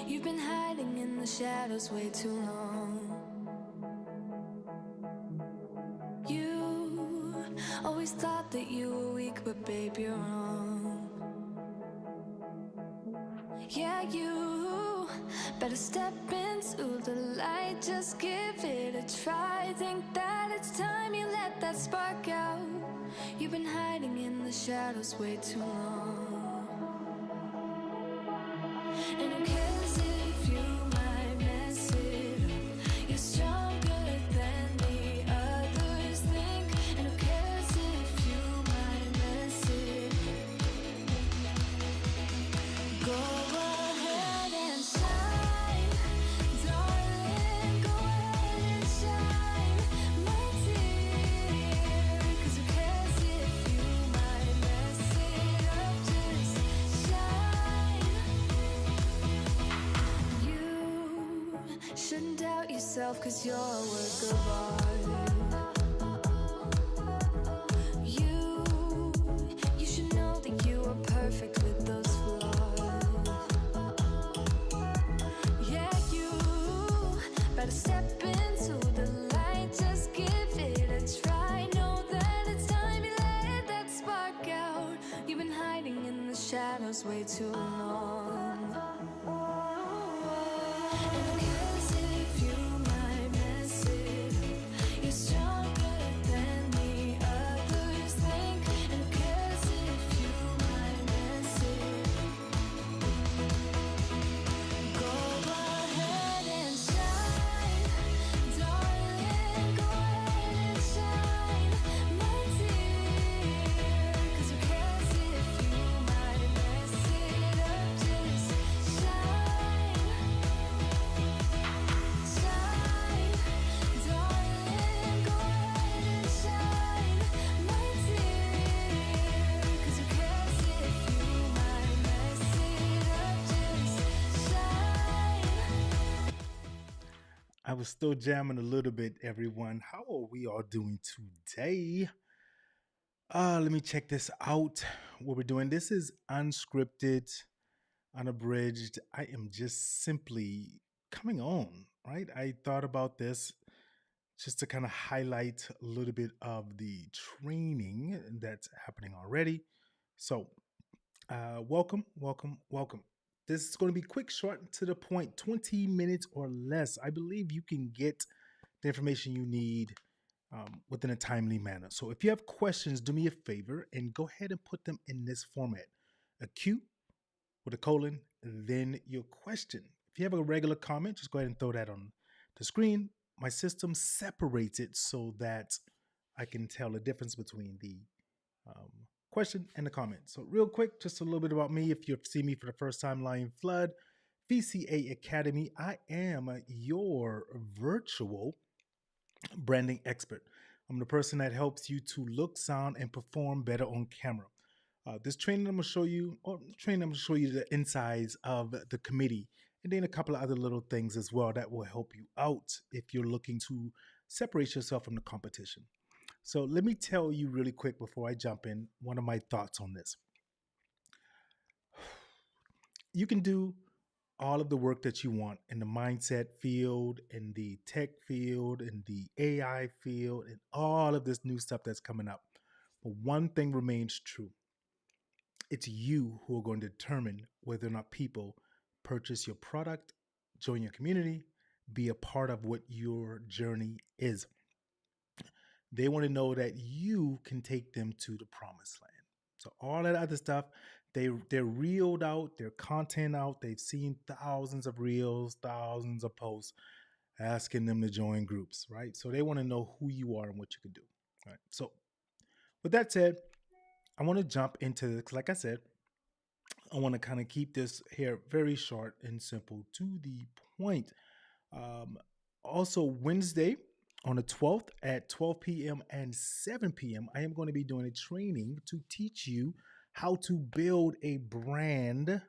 You've been hiding in the shadows way too long. You always thought that you were weak, but babe, you're wrong. Yeah, you better step into the light, just give it a try. Think that it's time you let that spark out. You've been hiding in the shadows way too long. And who cares if you might mess it up? You're stronger than the others think. And who cares if you might mess it up? Go ahead and shine, darling. Go ahead and shine, my dear. 'Cause who cares if you might mess it up? Just shine. You shouldn't doubt yourself, 'cause you're a work of art. You should know that you are perfect with those flaws. Yeah, you better step into the light, just give it a try. Know that it's time you let that spark out. You've been hiding in the shadows way too long. And who cares if you might mess it up? You're stronger than the others think. And who cares if you might mess it up? Go ahead and shine, darling. Go ahead and shine, my dear. 'Cause who cares if you might mess it up? Just shine, shine, darling. Go ahead and shine, my dear. 'Cause who cares if you might mess it up? Just shine. I was still jamming a little bit, everyone. How are we all doing today? Let me check this out. What we're doing. This is unscripted, unabridged. I am just simply coming on, right? I thought about this just to kind of highlight a little bit of the training that's happening already. So, welcome, welcome, welcome. This is going to be quick, short, and to the point, 20 minutes or less. I believe you can get the information you need within a timely manner. So if you have questions, do me a favor and go ahead and put them in this format. A Q with a colon, then your question. If you have a regular comment, just go ahead and throw that on the screen. My system separates it so that I can tell the difference between the question and the comment. So real quick, just a little bit about me. If you've seen me for the first time, Lion Flood, VCA Academy. I am your virtual branding expert. I'm the person that helps you to look, sound, and perform better on camera. This training I'm going to show you, the insides of the committee, and then a couple of other little things as well that will help you out if you're looking to separate yourself from the competition. So let me tell you really quick before I jump in, one of my thoughts on this. You can do all of the work that you want in the mindset field, in the tech field, in the AI field, and all of this new stuff that's coming up. But one thing remains true. It's you who are going to determine whether or not people purchase your product, join your community, be a part of what your journey is. They want to know that you can take them to the promised land. So all that other stuff, they're reeled out, their content out. They've seen thousands of reels, thousands of posts asking them to join groups, right? So they want to know who you are and what you can do. All right. So with that said, I want to jump into this. Like I said, I want to kind of keep this here very short and simple to the point. Also, Wednesday on the 12th at 12 p.m. and 7 p.m., I am going to be doing a training to teach you how to build a brand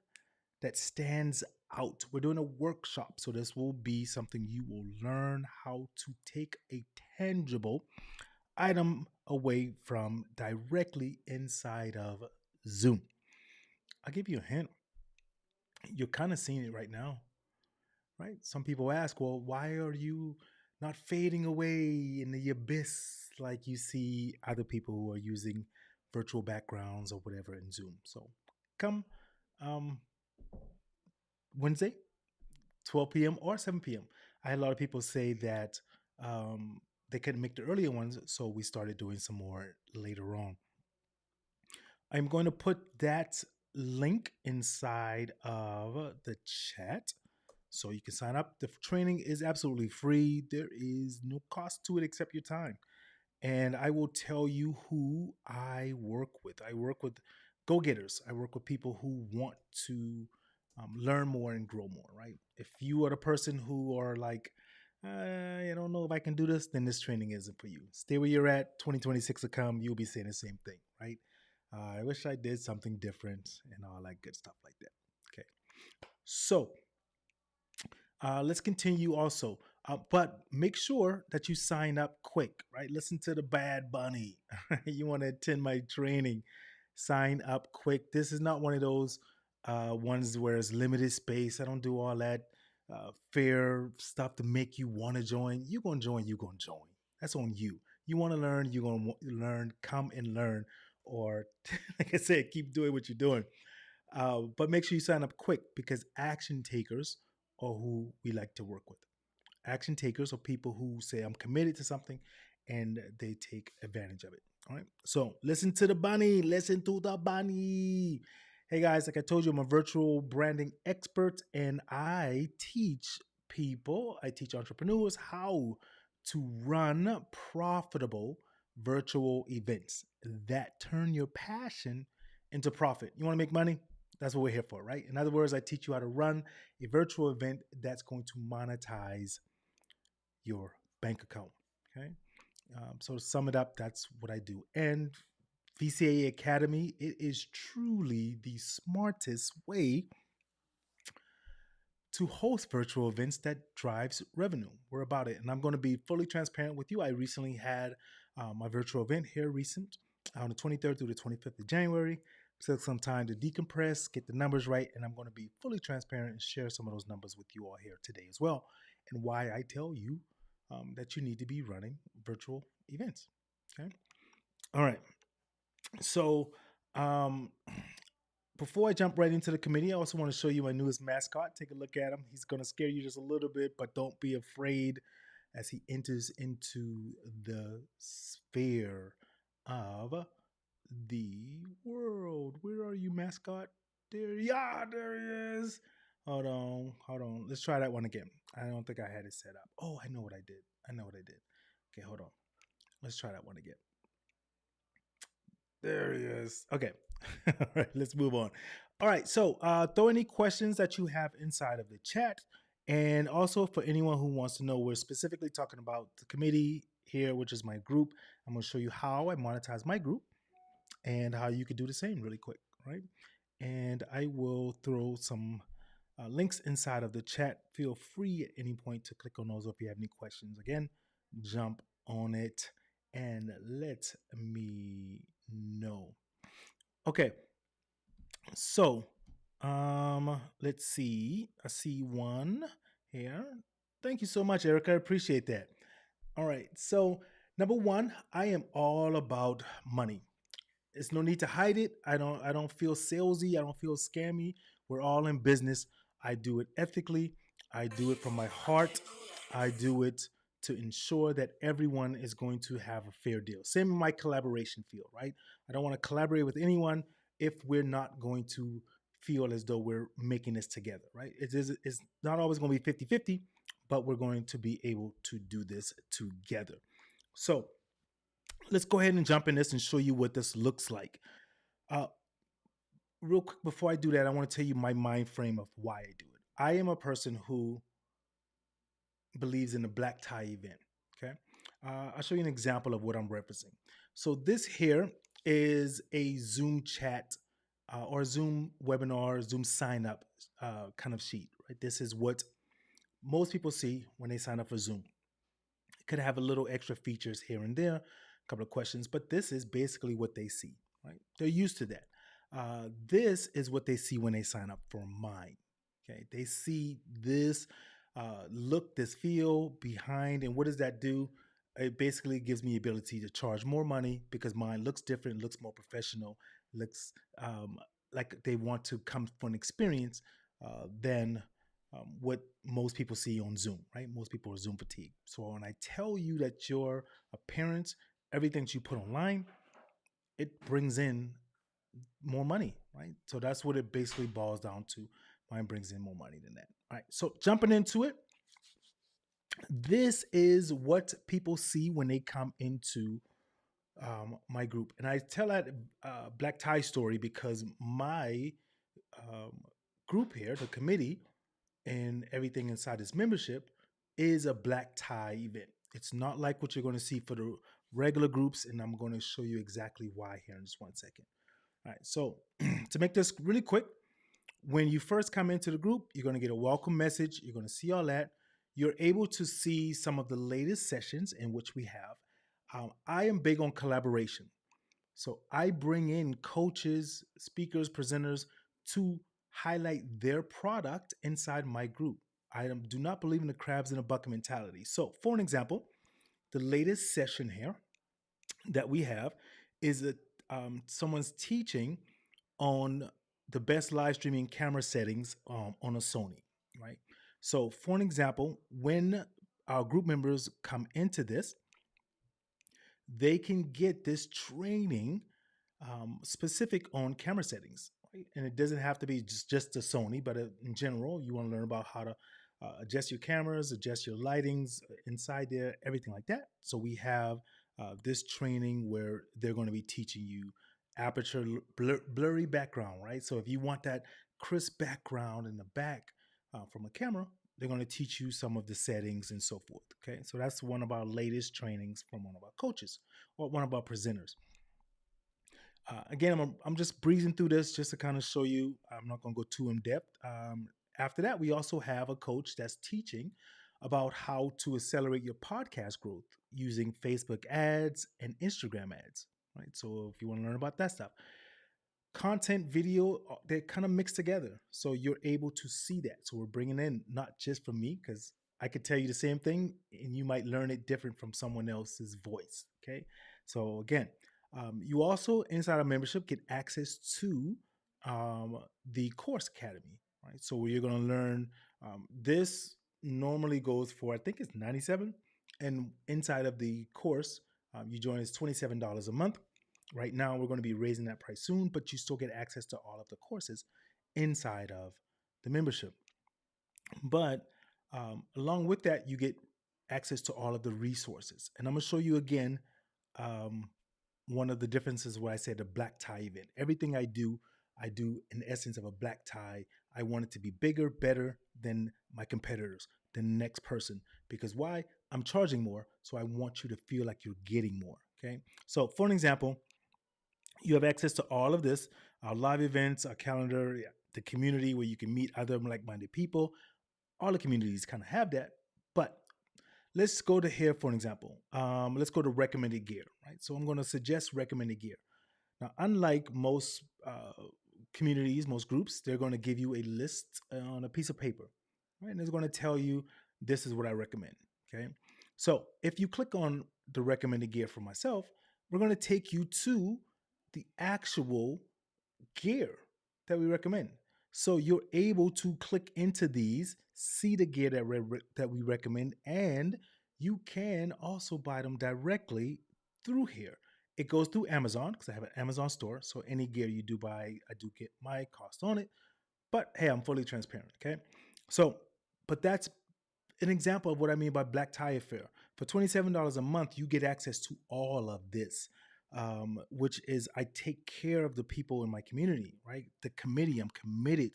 that stands out. We're doing a workshop, so this will be something you will learn how to take a tangible item away from directly inside of Zoom. I'll give you a hint. You're kind of seeing it right now, right? Some people ask, well, why are you not fading away in the abyss like you see other people who are using virtual backgrounds or whatever in Zoom? So come um, Wednesday, 12 p.m. or 7 p.m. I had a lot of people say that they couldn't make the earlier ones, so we started doing some more later on. I'm going to put that link inside of the chat so you can sign up. The training is absolutely free. There is no cost to it except your time. And I will tell you who I work with. I work with go getters. I work with people who want to learn more and grow more, right? If you are the person who are like, I don't know if I can do this, then this training isn't for you. Stay where you're at. 2026 will come. You'll be saying the same thing, right? I wish I did something different and all that good stuff like that. Okay. So let's continue also. But make sure that you sign up quick, right? Listen to the Bad Bunny. You want to attend my training, sign up quick. This is not one of those ones where it's limited space. I don't do all that fair stuff to make you want to join. You're going to join, you're going to join. That's on you. You want to learn, you're going to learn, come and learn. Or, like I said, keep doing what you're doing. But make sure you sign up quick because action takers are who we like to work with. Action takers are people who say, I'm committed to something and they take advantage of it. All right. So listen to the bunny. Listen to the bunny. Hey guys, like I told you, I'm a virtual branding expert and I teach people, I teach entrepreneurs how to run profitable virtual events that turn your passion into profit. You want to make money? That's what we're here for, right? In other words, I teach you how to run a virtual event that's going to monetize your bank account. Okay. So to sum it up, that's what I do. And VCA Academy, it is truly the smartest way to host virtual events that drives revenue. We're about it. And I'm going to be fully transparent with you. I recently had my virtual event here on the 23rd through the 25th of January. Took some time to decompress, get the numbers right, and I'm going to be fully transparent and share some of those numbers with you all here today as well, and why I tell you that you need to be running virtual events. Okay. All right. So, before I jump right into the committee, I also want to show you my newest mascot. Take a look at him. He's going to scare you just a little bit, but don't be afraid as he enters into the sphere of the world. Where are you, mascot? There he is. Hold on. Let's try that one again. I don't think I had it set up. Oh, I know what I did. Okay, hold on. Let's try that one again. There he is. Okay. All right, let's move on. All right, so throw any questions that you have inside of the chat. And also for anyone who wants to know, we're specifically talking about the committee here, which is my group. I'm going to show you how I monetize my group and how you could do the same really quick, right? And I will throw some links inside of the chat. Feel free at any point to click on those if you have any questions. Again, jump on it and let me know. Okay, so let's see. I see one here. Thank you so much, Erica. I appreciate that. All right, so number one, I am all about money. There's no need to hide it. I don't feel salesy. I don't feel scammy. We're all in business. I do it ethically. I do it from my heart. I do it to ensure that everyone is going to have a fair deal. Same in my collaboration field, right? I don't want to collaborate with anyone if we're not going to feel as though we're making this together, right? It's not always going to be 50-50, but we're going to be able to do this together. So let's go ahead and jump in this and show you what this looks like. Real quick, before I do that, I want to tell you my mind frame of why I do it. I am a person who believes in the black tie event. Okay. I'll show you an example of what I'm referencing. So this here is a Zoom chat or Zoom webinar, Zoom sign up kind of sheet, right? This is what most people see when they sign up for Zoom. It could have a little extra features here and there, a couple of questions, but this is basically what they see, right? They're used to that. This is what they see when they sign up for mine. Okay, they see this look, this feel behind, and what does that do? It basically gives me ability to charge more money because mine looks different, looks more professional, looks like they want to come for an experience than what most people see on Zoom, right? Most people are Zoom fatigue. So when I tell you that your appearance, everything that you put online, it brings in more money, right? So that's what it basically boils down to. Mine brings in more money than that. All right. So jumping into it, this is what people see when they come into my group, and I tell that black tie story because my um, group here, the committee, and everything inside this membership is a black tie event. It's not like what you're going to see for the regular groups, and I'm going to show you exactly why here in just 1 second. All right, so to make this really quick, when you first come into the group, you're going to get a welcome message. You're going to see all that. You're able to see some of the latest sessions in which we have. I am big on collaboration. So I bring in coaches, speakers, presenters to highlight their product inside my group. Do not believe in the crabs in a bucket mentality. So, for an example, the latest session here that we have is that someone's teaching on the best live streaming camera settings on a Sony, right? So, for an example, when our group members come into this, they can get this training specific on camera settings, right? And it doesn't have to be just the Sony, but in general, you want to learn about how to adjust your cameras, adjust your lightings inside there, everything like that. So we have this training where they're going to be teaching you aperture blurry background, right? So if you want that crisp background in the back from a camera, they're going to teach you some of the settings and so forth. Okay, so that's one of our latest trainings from one of our coaches or one of our presenters. Again, I'm just breezing through this just to kind of show you. I'm not going to go too in depth. After that, we also have a coach that's teaching about how to accelerate your podcast growth using Facebook ads and Instagram ads. Right. So if you want to learn about that stuff, content, video, they're kind of mixed together. So you're able to see that. So we're bringing in not just from me, because I could tell you the same thing and you might learn it different from someone else's voice. Okay. So again, you also inside our membership get access to the course academy, right? So where you're going to learn this normally goes for, I think it's 97, and inside of the course, you join is $27 a month. Right now, we're going to be raising that price soon, but you still get access to all of the courses inside of the membership. But along with that, you get access to all of the resources. And I'm going to show you again one of the differences where I said the black tie event. Everything I do in the essence of a black tie. I want it to be bigger, better than my competitors, the next person. Because why? I'm charging more, so I want you to feel like you're getting more. Okay. So for an example, you have access to all of this, our live events, our calendar, the community where you can meet other like-minded people. All the communities kind of have that. But let's go to here for an example. Let's go to recommended gear, right? So I'm going to suggest recommended gear. Now, unlike most communities, most groups, they're going to give you a list on a piece of paper, right? And it's going to tell you this is what I recommend. Okay. So if you click on the recommended gear for myself, we're going to take you to the actual gear that we recommend. So you're able to click into these, see the gear that we recommend, and you can also buy them directly through here. It goes through Amazon because I have an Amazon store. So any gear you do buy, I do get my cost on it. But hey, I'm fully transparent. Okay. So, but that's an example of what I mean by Black Tie Affair. For $27 a month, you get access to all of this, which is I take care of the people in my community, right? The committee, I'm committed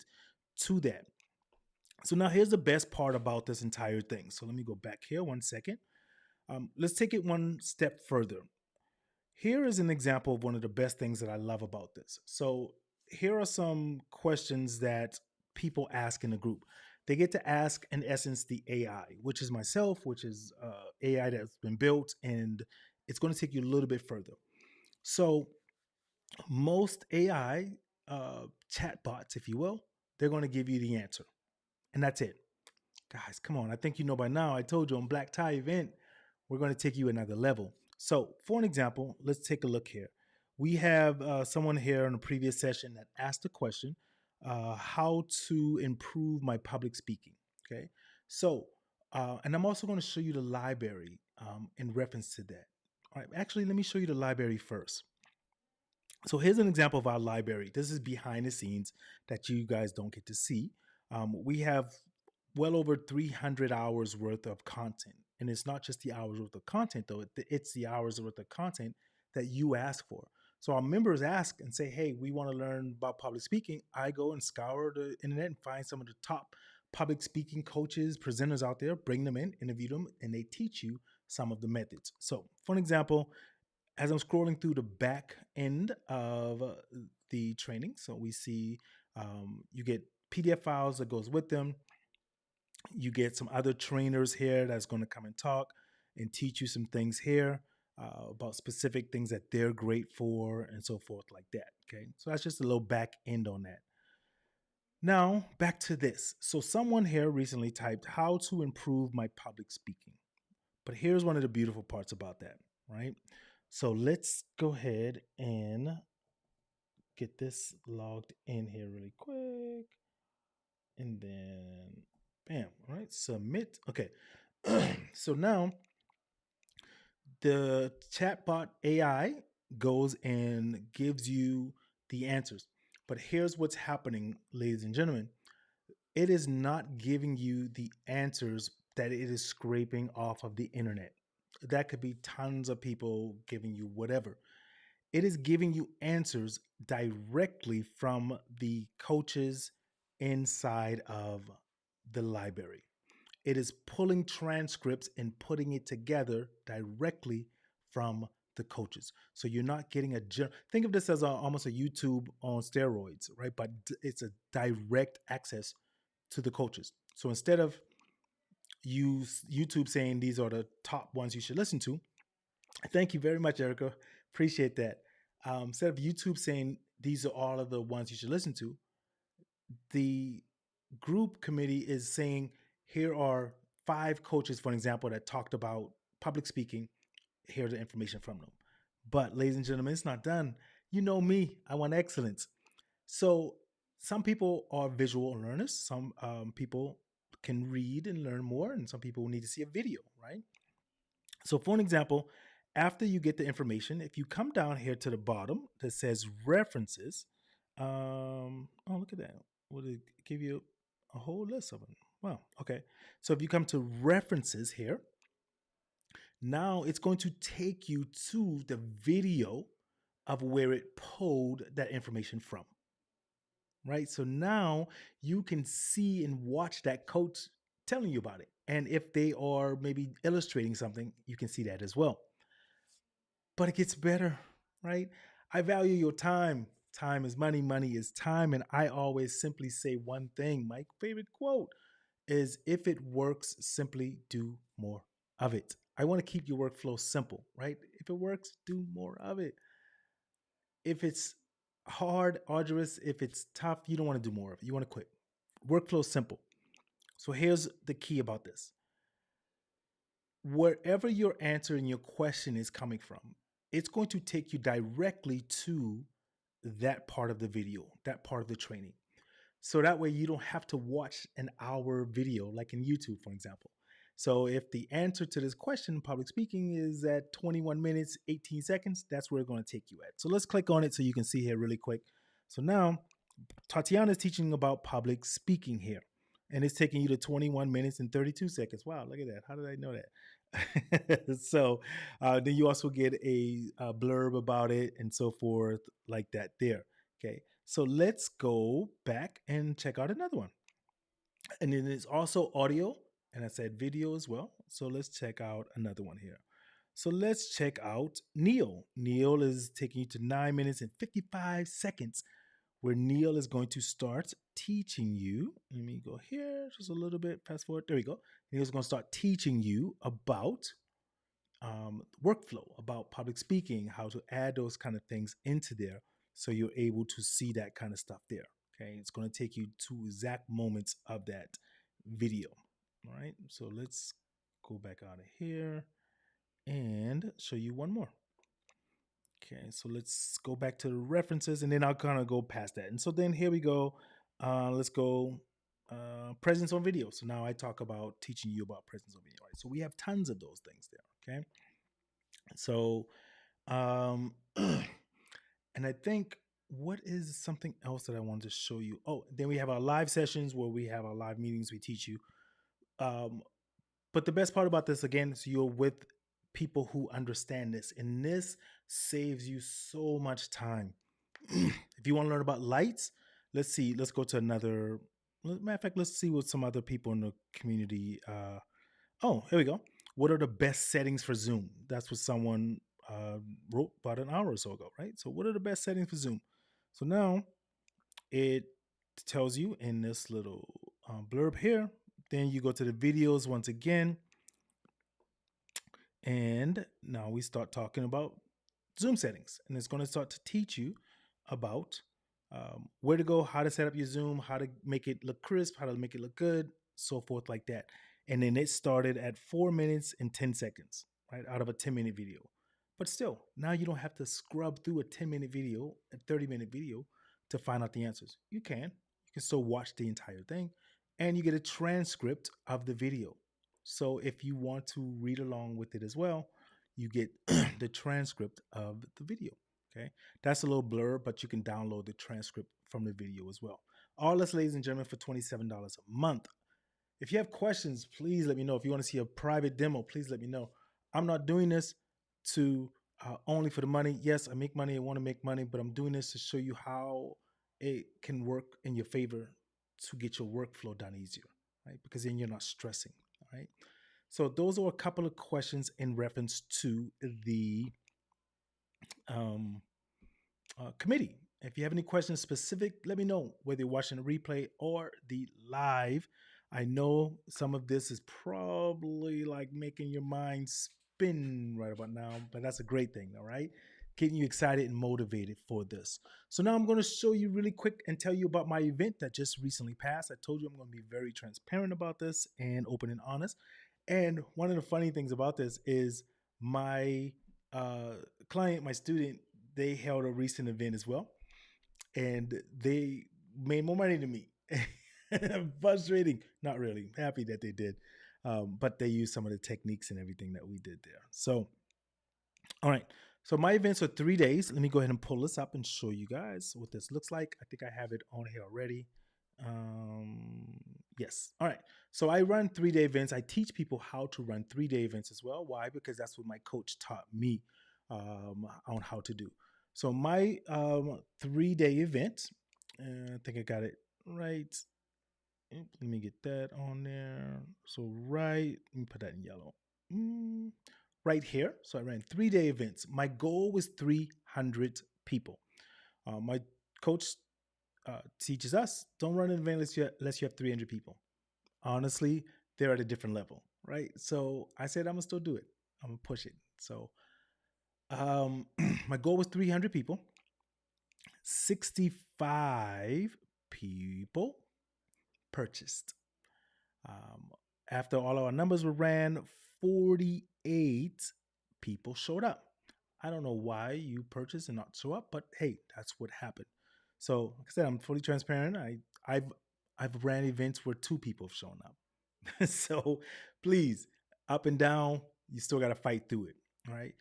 to that. So now here's the best part about this entire thing. So let me go back here 1 second. Let's take it one step further. Here is an example of one of the best things that I love about this. So here are some questions that people ask in the group. They get to ask, in essence, the AI, which is myself, which is AI that's been built, and it's going to take you a little bit further. So most AI chat bots, if you will. They're going to give you the answer, and that's it. Guys, come on. I think you know by now. I told you on Black Tie event, we're going to take you another level. So, for an example, let's take a look here. We have someone here in a previous session that asked a question, how to improve my public speaking. Okay. So, and I'm also going to show you the library in reference to that. All right. Actually, let me show you the library first. So here's an example of our library. This is behind the scenes that you guys don't get to see. We have well over 300 hours worth of content. And it's not just the hours worth of content, though. It's the hours worth of content that you ask for. So our members ask and say, hey, we want to learn about public speaking. I go and scour the internet and find some of the top public speaking coaches, presenters out there, bring them in, interview them, and they teach you some of the methods. So for an example, as I'm scrolling through the back end of the training, so we see you get PDF files that goes with them. You get some other trainers here that's going to come and talk and teach you some things here about specific things that they're great for and so forth like that. Okay, so that's just a little back end on that. Now back to this. So someone here recently typed how to improve my public speaking. But here's one of the beautiful parts about that, right? So let's go ahead and get this logged in here really quick. And then, bam, all right, submit. Okay. So now the chatbot AI goes and gives you the answers. But here's what's happening, ladies and gentlemen. It is not giving you the answers that it is scraping off of the internet. That could be tons of people giving you whatever. It is giving you answers directly from the coaches inside of the library. It is pulling transcripts and putting it together directly from the coaches. So you're not getting think of this as almost a YouTube on steroids, right? But it's a direct access to the coaches. So instead of YouTube saying these are the top ones you should listen to, thank you very much, Erica. Appreciate that. Instead of YouTube saying these are all of the ones you should listen to, the group committee is saying here are 5 coaches, for example, that talked about public speaking. Here's the information from them. But ladies and gentlemen, it's not done. You know me, I want excellence. So some people are visual learners. Some people can read and learn more, and some people need to see a video, right? So for an example, after you get the information, if you come down here to the bottom that says references, oh, look at that. Would it give you a whole list of them? Wow. Okay. So if you come to references here, now it's going to take you to the video of where it pulled that information from. Right. So now you can see and watch that coach telling you about it. And if they are maybe illustrating something, you can see that as well. But it gets better, right? I value your time. Time is money, money is time. And I always simply say one thing. My favorite quote is, if it works, simply do more of it. I want to keep your workflow simple, right? If it works, do more of it. If it's hard, arduous, if it's tough, you don't want to do more of it. You want to quit. Workflow simple. So here's the key about this. Wherever your answer and your question is coming from, it's going to take you directly to that part of the video, that part of the training. So that way you don't have to watch an hour video like in YouTube, for example. So if the answer to this question, public speaking, is at 21 minutes, 18 seconds, that's where it's going to take you at. So let's click on it so you can see here really quick. So now Tatiana is teaching about public speaking here, and it's taking you to 21 minutes and 32 seconds. Wow, look at that. How did I know that? So then you also get a blurb about it and so forth like that there. Okay, so let's go back and check out another one. And then it's also audio, and I said video as well. So let's check out another one here. So let's check out Neil. Neil is taking you to 9 minutes and 55 seconds, where Neil is going to start teaching you. Let me go here just a little bit, fast forward. There we go. Neil's going to start teaching you about workflow, about public speaking, how to add those kind of things into there so you're able to see that kind of stuff there. Okay, it's going to take you to exact moments of that video. All right, so let's go back out of here and show you one more. Okay, so let's go back to the references and then I'll kind of go past that. And so then here we go. Let's go presence on video. So now I talk about teaching you about presence on video. Right? So we have tons of those things there. Okay. So, and I think what is something else that I wanted to show you? Oh, then we have our live sessions where we have our live meetings. We teach you. But the best part about this, again, is you're with people who understand this, and this saves you so much time. If you want to learn about lights, let's see. Let's go to another. Matter of fact, let's see what some other people in the community. Oh, here we go. What are the best settings for Zoom? That's what someone wrote about an hour or so ago, right? So, what are the best settings for Zoom? So now it tells you in this little blurb here. Then you go to the videos once again. And now we start talking about Zoom settings. And it's going to start to teach you about where to go, how to set up your Zoom, how to make it look crisp, how to make it look good, so forth like that. And then it started at 4 minutes and 10 seconds, right, out of a 10-minute video. But still, now you don't have to scrub through a 10-minute video, a 30-minute video to find out the answers. You can still watch the entire thing, and you get a transcript of the video. So if you want to read along with it as well, you get the transcript of the video. Okay, that's a little blur, but you can download the transcript from the video as well. All this, ladies and gentlemen, for $27 a month. If you have questions, please let me know. If you want to see a private demo, please let me know. I'm not doing this to only for the money. Yes, I make money. I want to make money, but I'm doing this to show you how it can work in your favor to get your workflow done easier, right? Because then you're not stressing, all right? So those are a couple of questions in reference to the committee. If you have any questions specific, let me know, whether you're watching the replay or the live. I know some of this is probably like making your mind spin right about now, but that's a great thing, all right? Getting you excited and motivated for this. So now I'm going to show you really quick and tell you about my event that just recently passed. I told you I'm going to be very transparent about this and open and honest. And one of the funny things about this is my client, my student, they held a recent event as well. And they made more money than me. Frustrating. Not really. Happy that they did. But they used some of the techniques and everything that we did there. So, all right. So my events are 3 days. Let me go ahead and pull this up and show you guys what this looks like. I think I have it on here already. Yes. All right. So I run 3-day events. I teach people how to run 3-day events as well. Why? Because that's what my coach taught me on how to do. So my 3-day event, I think I got it right. Let me get that on there. So right, let me put that in yellow. Right here. So I ran 3-day events. My goal was 300 people. My coach teaches us, don't run an event unless you have 300 people. Honestly, they're at a different level, right? So I said, I'm gonna still do it. I'm gonna push it. So my goal was 300 people. 65 people purchased. After all of our numbers were ran, 48 people showed up. I don't know why you purchased and not show up, but hey, that's what happened. So, like I said, I'm fully transparent. I've ran events where 2 people have shown up. So please, up and down, you still got to fight through it. All right.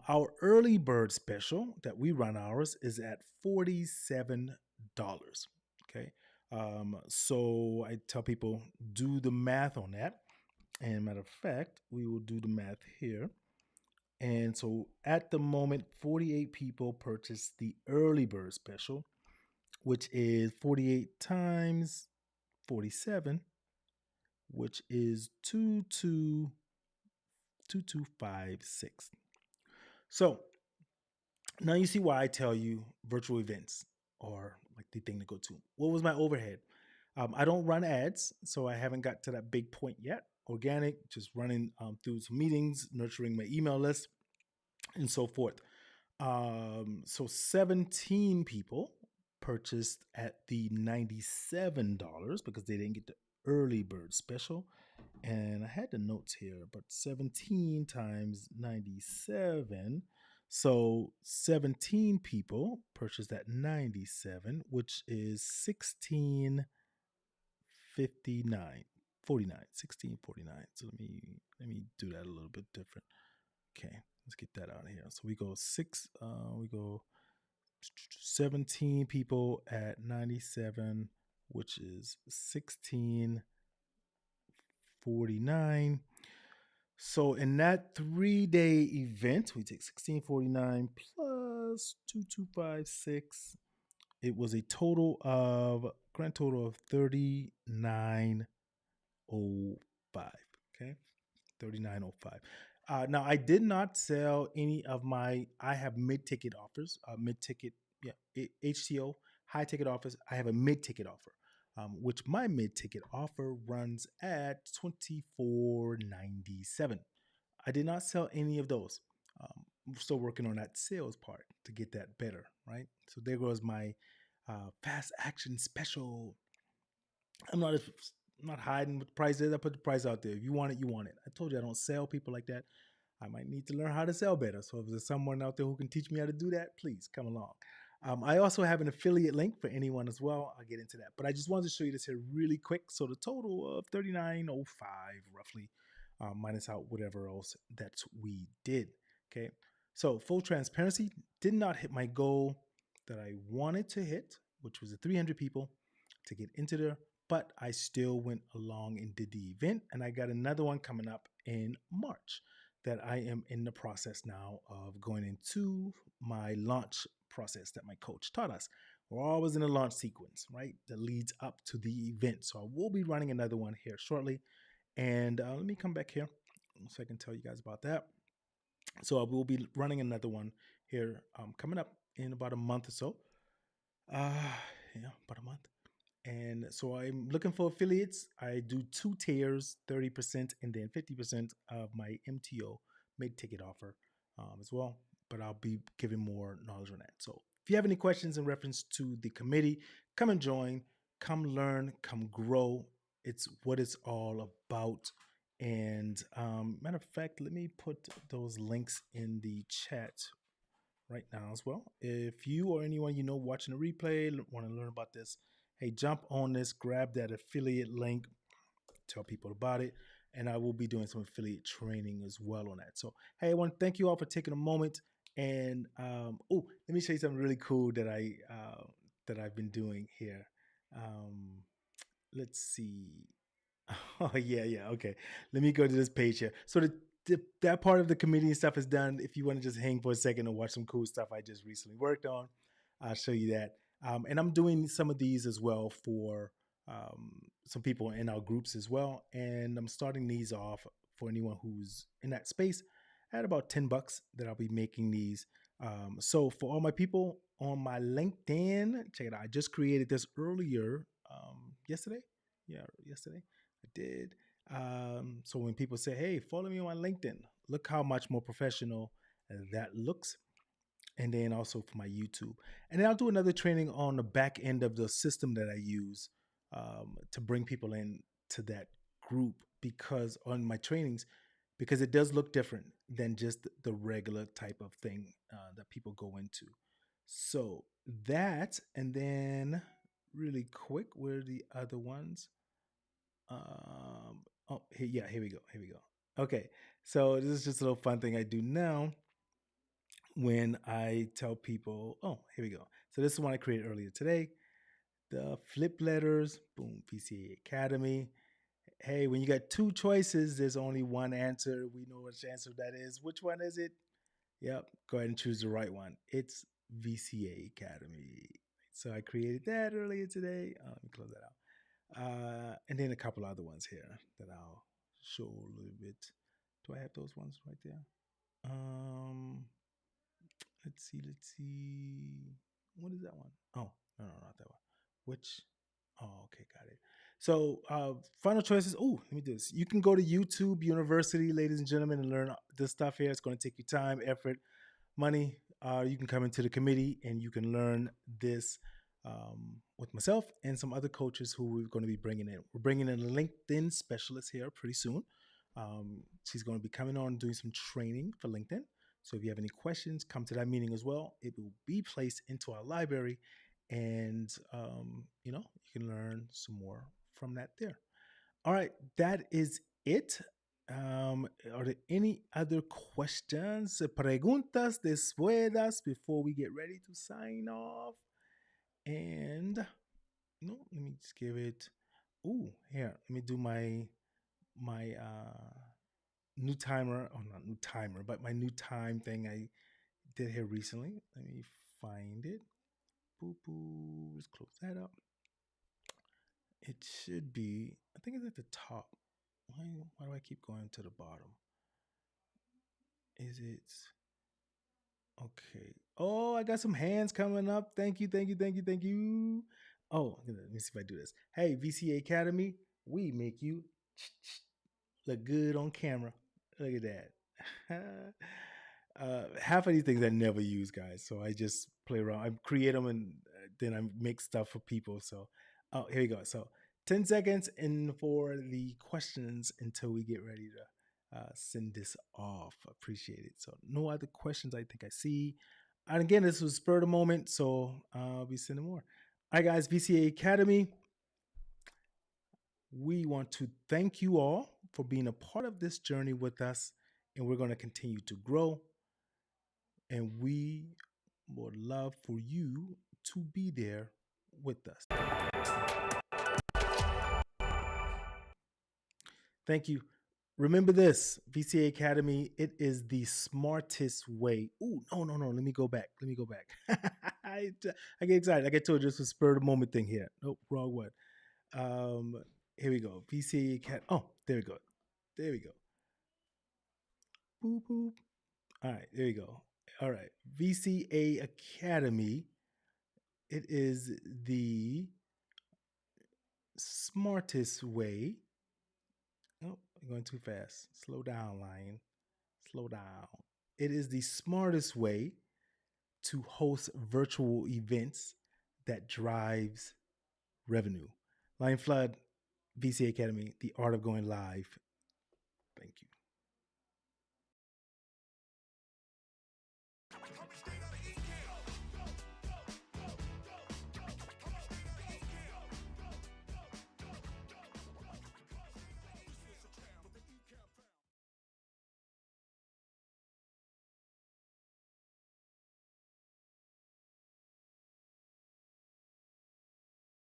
Our early bird special that we run ours is at $47. Okay. So I tell people, do the math on that. And matter of fact, we will do the math here. And so at the moment, 48 people purchased the early bird special, which is 48 times 47, which is 2256. So now you see why I tell you virtual events are like the thing to go to. What was my overhead? I don't run ads, so I haven't got to that big point yet. Organic, just running through some meetings, nurturing my email list, and so forth. So 17 people purchased at the $97 because they didn't get the early bird special. And I had the notes here, but 17 times 97. So 17 people purchased at 97, which is 1659, 49, 1649. So let me do that a little bit different. Okay, let's get that out of here. So we go we go 17 people at 97, which is 1649. So in that 3-day event, we take 1649 plus 2256. It was a grand total of 3905. Okay. 3905. Now I did not sell any of I have mid-ticket offers, mid-ticket, yeah, HTO, high ticket offers. I have a mid-ticket offer, which my mid-ticket offer runs at 2497. I did not sell any of those. I'm still working on that sales part to get that better, right? So there goes my fast action special. I'm not not hiding what the price is. I put the price out there. If you want it, you want it. I told you I don't sell people like that. I might need to learn how to sell better. So if there's someone out there who can teach me how to do that, please come along. I also have an affiliate link for anyone as well. I'll get into that. But I just wanted to show you this here really quick. So the total of 3905 roughly, minus out whatever else that we did. Okay. So full transparency, did not hit my goal that I wanted to hit, which was the 300 people to get into there, but I still went along and did the event. And I got another one coming up in March that I am in the process now of going into my launch process that my coach taught us. We're always in a launch sequence, right? That leads up to the event. So I will be running another one here shortly. And let me come back here so I can tell you guys about that. So I will be running another one here coming up in about a month or so. Yeah, about a month. And so I'm looking for affiliates. I do 2 tiers, 30% and then 50% of my MTO mid-ticket offer as well. But I'll be giving more knowledge on that. So if you have any questions in reference to the committee, come and join, come learn, come grow. It's what it's all about. And matter of fact, let me put those links in the chat right now as well. If you or anyone you know watching the replay want to learn about this, hey, jump on this, grab that affiliate link, tell people about it, and I will be doing some affiliate training as well on that. So, hey, I want to thank you all for taking a moment. And let me show you something really cool that I've been doing here. Let's see. Oh yeah. Okay, let me go to this page here. So that part of the community stuff is done. If you want to just hang for a second and watch some cool stuff I just recently worked on, I'll show you that. And I'm doing some of these as well for some people in our groups as well. And I'm starting these off for anyone who's in that space at about $10 that I'll be making these. So for all my people on my LinkedIn, check it out. I just created this earlier yesterday. Yeah, yesterday I did. So when people say, "Hey, follow me on LinkedIn," look how much more professional that looks. And then also for my YouTube. And then I'll do another training on the back end of the system that I use to bring people in to that group because on my trainings, because it does look different than just the regular type of thing that people go into. So that, and then really quick, where are the other ones? Here we go. Okay, so this is just a little fun thing I do now when I tell people, oh, here we go. So this is one I created earlier today. The flip letters, boom, VCA Academy. Hey, when you got 2 choices, there's only one answer. We know which answer that is. Which one is it? Yep, go ahead and choose the right one. It's VCA Academy. So I created that earlier today. Let me close that out. And then a couple other ones here that I'll show a little bit. Do I have those ones right there? Let's see. What is that one? Oh, no, not that one. Which? Oh, okay, got it. So, final choices. Oh, let me do this. You can go to YouTube University, ladies and gentlemen, and learn this stuff here. It's going to take you time, effort, money. you can come into the committee and you can learn this with myself and some other coaches who we're going to be bringing in. We're bringing in a LinkedIn specialist here pretty soon. She's going to be coming on doing some training for LinkedIn. So if you have any questions, come to that meeting as well. It will be placed into our library, and you can learn some more from that there. All right, that is it. Are there any other questions, preguntas después before we get ready to sign off? And no, let me just give it. Oh, here, let me do my new timer. Oh, not new timer, but my new time thing I did here recently. Let me find it. Boo boo. Let's close that up. It should be. I think it's at the top. Why do I keep going to the bottom? Is it okay? Oh, I got some hands coming up. Thank you, thank you, thank you, thank you. Oh, let me see if I do this. Hey, VCA Academy, we make you look good on camera. Look at that. Half of these things I never use, guys. So I just play around. I create them and then I make stuff for people. So, oh, here we go. So 10 seconds in for the questions until we get ready to send this off. Appreciate it. So no other questions I think I see. And again, this was spur of the moment. So I'll be sending more. All right, guys, VCA Academy. We want to thank you all for being a part of this journey with us, and we're going to continue to grow. And we would love for you to be there with us. Thank you. Remember this, VCA Academy, it is the smartest way. Ooh, no. Let me go back. I get excited. Like I told you, this was spur of the moment thing here. Nope, wrong one. Here we go. VCA Academy. Oh, there we go. Boop, boop. All right, there you go. All right. VCA Academy. It is the smartest way. Oh, I'm going too fast. Slow down, Lion. Slow down. It is the smartest way to host virtual events that drives revenue. Lion Flood, VCA Academy, the art of going live. Thank you.